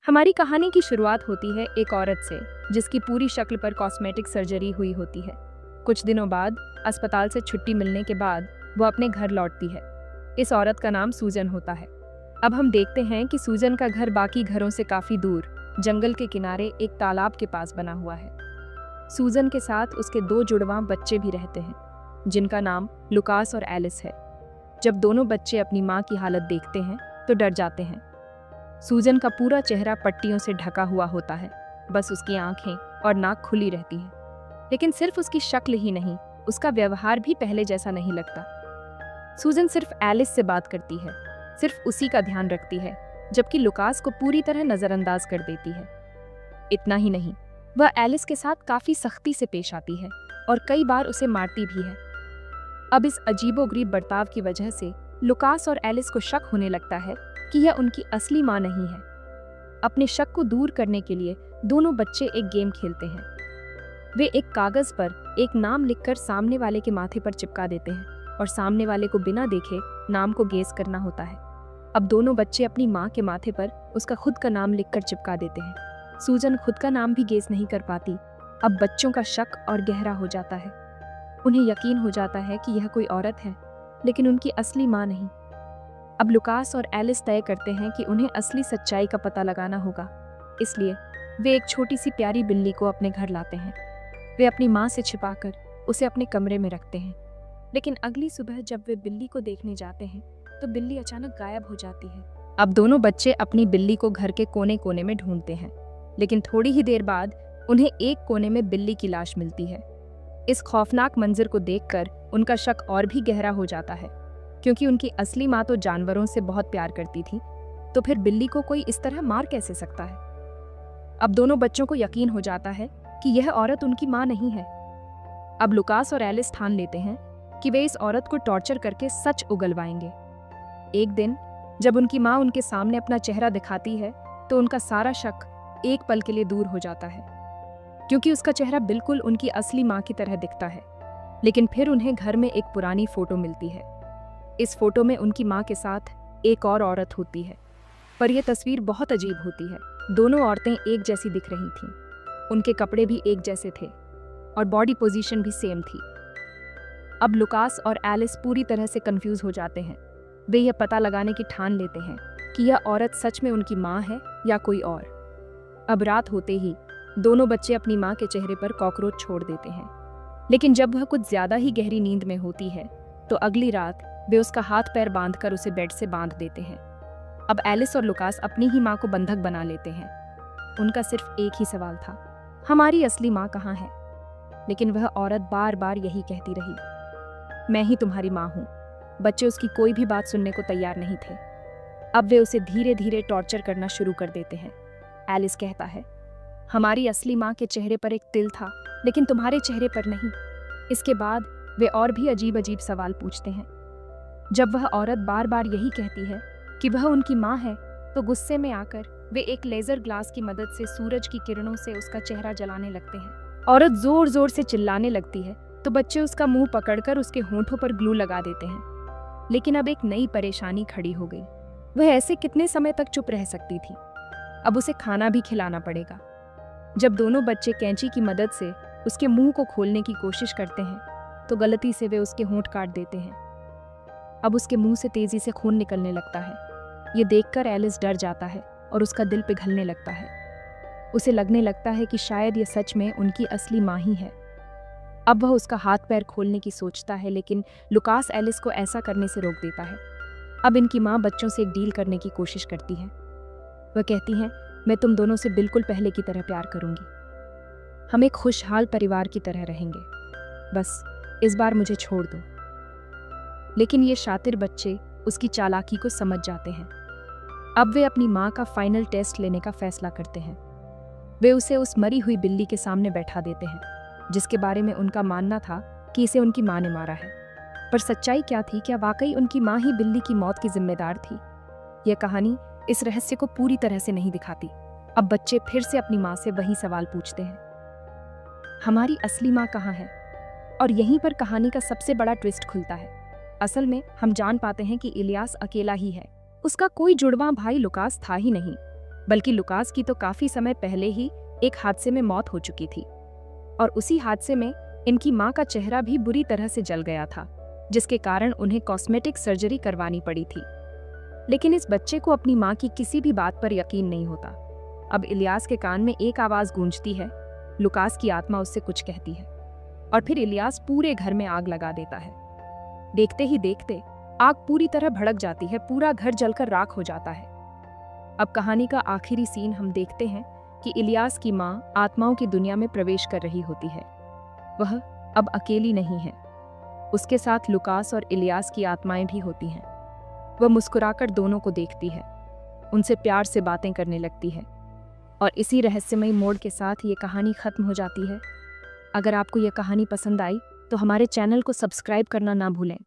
हमारी कहानी की शुरुआत होती है एक औरत से जिसकी पूरी शक्ल पर कॉस्मेटिक सर्जरी हुई होती है। कुछ दिनों बाद अस्पताल से छुट्टी मिलने के बाद वो अपने घर लौटती है। इस औरत का नाम सूजन होता है। अब हम देखते हैं कि सूजन का घर बाकी घरों से काफी दूर जंगल के किनारे एक तालाब के पास बना हुआ है। सूजन के साथ उसके दो जुड़वां बच्चे भी रहते हैं जिनका नाम लुकास और एलिस है। जब दोनों बच्चे अपनी माँ की हालत देखते हैं तो डर जाते हैं। सूजन का पूरा चेहरा पट्टियों से ढका हुआ होता है, बस उसकी आंखें और नाक खुली रहती है। लेकिन सिर्फ उसकी शक्ल ही नहीं, उसका व्यवहार भी पहले जैसा नहीं लगता। सूजन सिर्फ एलिस से बात करती है, सिर्फ उसी का ध्यान रखती है, जबकि लुकास को पूरी तरह नजरअंदाज कर देती है। इतना ही नहीं, वह एलिस के साथ काफी सख्ती से पेश आती है और कई बार उसे मारती भी है। अब इस अजीबोगरीब बर्ताव की वजह से लुकास और एलिस को शक होने लगता है कि यह उनकी असली मां नहीं है। अपने शक को दूर करने के लिए दोनों बच्चे एक गेम खेलते हैं। वे एक कागज पर एक नाम लिखकर सामने वाले के माथे पर चिपका देते हैं और सामने वाले को बिना देखे नाम को गेस करना होता है। अब दोनों बच्चे अपनी मां के माथे पर उसका खुद का नाम लिखकर चिपका देते हैं। सूजन खुद का नाम भी गेस नहीं कर पाती। अब बच्चों का शक और गहरा हो जाता है। उन्हें यकीन हो जाता है कि यह कोई औरत है, लेकिन उनकी असली मां नहीं। अब लुकास और एलिस तय करते हैं कि उन्हें असली सच्चाई का पता लगाना होगा। इसलिए वे एक छोटी सी प्यारी बिल्ली को अपने घर लाते हैं। वे अपनी माँ से छिपाकर उसे अपने कमरे में रखते हैं। लेकिन अगली सुबह जब वे बिल्ली को देखने जाते हैं तो बिल्ली अचानक गायब हो जाती है। अब दोनों बच्चे अपनी बिल्ली को घर के कोने कोने में ढूंढते हैं, लेकिन थोड़ी ही देर बाद उन्हें एक कोने में बिल्ली की लाश मिलती है। इस खौफनाक मंजर को देखकर उनका शक और भी गहरा हो जाता है, क्योंकि उनकी असली माँ तो जानवरों से बहुत प्यार करती थी, तो फिर बिल्ली को कोई इस तरह मार कैसे सकता है। अब दोनों बच्चों को यकीन हो जाता है कि यह औरत उनकी माँ नहीं है। अब लुकास और एलिस ठान लेते हैं कि वे इस औरत को टॉर्चर करके सच उगलवाएंगे। एक दिन जब उनकी माँ उनके सामने अपना चेहरा दिखाती है तो उनका सारा शक एक पल के लिए दूर हो जाता है, क्योंकि उसका चेहरा बिल्कुल उनकी असली माँ की तरह दिखता है। लेकिन फिर उन्हें घर में एक पुरानी फोटो मिलती है। इस फोटो में उनकी माँ के साथ एक और औरत होती है, पर यह तस्वीर बहुत अजीब होती है। दोनों औरतें एक जैसी दिख रही थीं, उनके कपड़े भी एक जैसे थे और बॉडी पोजीशन भी सेम थी। अब लुकास और एलिस पूरी तरह से कंफ्यूज हो जाते हैं। वे यह पता लगाने की ठान लेते हैं कि यह औरत सच में उनकी माँ है या कोई और। अब रात होते ही दोनों बच्चे अपनी माँ के चेहरे पर कॉकरोच छोड़ देते हैं, लेकिन जब वह कुछ ज्यादा ही गहरी नींद में होती है तो अगली रात वे उसका हाथ पैर बांधकर उसे बेड से बांध देते हैं। अब एलिस और लुकास अपनी ही माँ को बंधक बना लेते हैं। उनका सिर्फ एक ही सवाल था, हमारी असली माँ कहाँ है। लेकिन वह औरत बार बार यही कहती रही, मैं ही तुम्हारी माँ हूँ। बच्चे उसकी कोई भी बात सुनने को तैयार नहीं थे। अब वे उसे धीरे धीरे टॉर्चर करना शुरू कर देते हैं। एलिस कहता है, हमारी असली माँ के चेहरे पर एक तिल था, लेकिन तुम्हारे चेहरे पर नहीं। इसके बाद वे और भी अजीब अजीब सवाल पूछते हैं। जब वह औरत बार बार यही कहती है कि वह उनकी माँ है, तो गुस्से में आकर वे एक लेजर ग्लास की मदद से सूरज की किरणों से उसका चेहरा जलाने लगते हैं। औरत जोर जोर से चिल्लाने लगती है तो बच्चे उसका मुंह पकड़कर उसके होंठों पर ग्लू लगा देते हैं। लेकिन अब एक नई परेशानी खड़ी हो गई। वह ऐसे कितने समय तक चुप रह सकती थी। अब उसे खाना भी खिलाना पड़ेगा। जब दोनों बच्चे कैंची की मदद से उसके मुंह को खोलने की कोशिश करते हैं तो गलती से वे उसके होंठ काट देते हैं। अब उसके मुंह से तेजी से खून निकलने लगता है। ये देखकर एलिस डर जाता है और उसका दिल पिघलने लगता है। उसे लगने लगता है कि शायद ये सच में उनकी असली माँ ही है। अब वह उसका हाथ पैर खोलने की सोचता है, लेकिन लुकास एलिस को ऐसा करने से रोक देता है। अब इनकी माँ बच्चों से एक डील करने की कोशिश करती है। वह कहती हैं, मैं तुम दोनों से बिल्कुल पहले की तरह प्यार करूंगी। हम एक खुशहाल परिवार की तरह रहेंगे। बस इस बार मुझे छोड़ दो। लेकिन ये शातिर बच्चे उसकी चालाकी को समझ जाते हैं। अब वे अपनी माँ का फाइनल टेस्ट लेने का फैसला करते हैं। वे उसे उस मरी हुई बिल्ली के सामने बैठा देते हैं, जिसके बारे में उनका मानना था कि इसे उनकी माँ ने मारा है। पर सच्चाई क्या थी? क्या वाकई उनकी माँ ही बिल्ली की मौत की जिम्मेदार थी? यह कहानी इस रहस्य को पूरी तरह से नहीं दिखाती। अब बच्चे फिर से अपनी माँ से वही सवाल पूछते हैं, हमारी असली माँ कहाँ है? और यहीं पर कहानी का सबसे बड़ा ट्विस्ट खुलता है। असल में हम जान पाते हैं कि इलियास अकेला ही है। उसका कोई जुड़वां भाई लुकास था ही नहीं। बल्कि लुकास की तो काफी समय पहले ही एक हादसे में मौत हो चुकी थी और उसी हादसे में इनकी मां का चेहरा भी बुरी तरह से जल गया था, जिसके कारण उन्हें कॉस्मेटिक सर्जरी करवानी पड़ी थी। लेकिन इस बच्चे को अपनी मां की किसी भी बात पर यकीन नहीं होता। अब इलियास के कान में एक आवाज गूंजती है, लुकास की आत्मा उससे कुछ कहती है और फिर इलियास पूरे घर में आग लगा देता है। देखते ही देखते आग पूरी तरह भड़क जाती है, पूरा घर जलकर राख हो जाता है। अब कहानी का आखिरी सीन हम देखते हैं कि इलियास की मां आत्माओं की दुनिया में प्रवेश कर रही होती है। वह अब अकेली नहीं है, उसके साथ लुकास और इलियास की आत्माएं भी होती हैं। वह मुस्कुराकर दोनों को देखती है, उनसे प्यार से बातें करने लगती है और इसी रहस्यमयी मोड़ के साथ ये कहानी खत्म हो जाती है। अगर आपको यह कहानी पसंद आई तो हमारे चैनल को सब्सक्राइब करना ना भूलें।